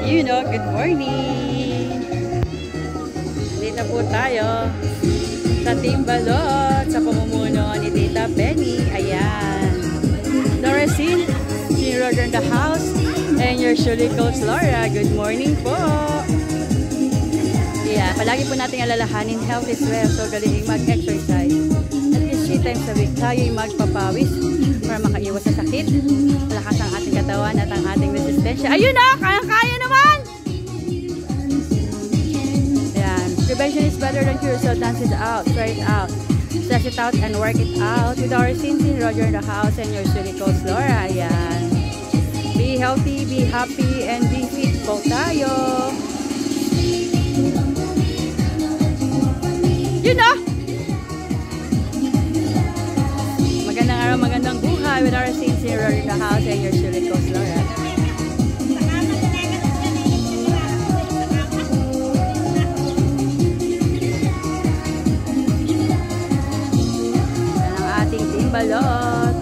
Good morning! Dito po tayo sa Team Balot, sa pamumuno ni Tita Penny. Ayan. Doracine, si Roger in the house, and your Shuli Coach Laura. Good morning po! Yeah, palagi po natin alalahanin, health is wealth, so galing mag-exercise. At least 3 times a week tayo'y magpapawis para makaiwas sa sakit, malakas ang ating katawan at ang ating resistensya. Ayun na! Kaya-kaya naman! Yan. Prevention is better than cure, so dance it out, try it out. Stretch it out and work it out with our Cincy, Roger in the house, and your Shuli Coach Laura. Yan. Be healthy, be happy, and be fit po tayo. Yun na! Magandang araw, magandang buhay with our Cincy, Roger in the house, and your Shuli Coach Laura. Balot.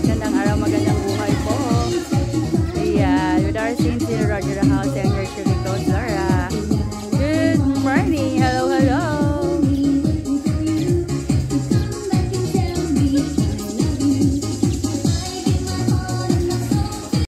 Magandang araw, magandang buhay po. Ayan, with our Cincy, Roger the house, and your Shuli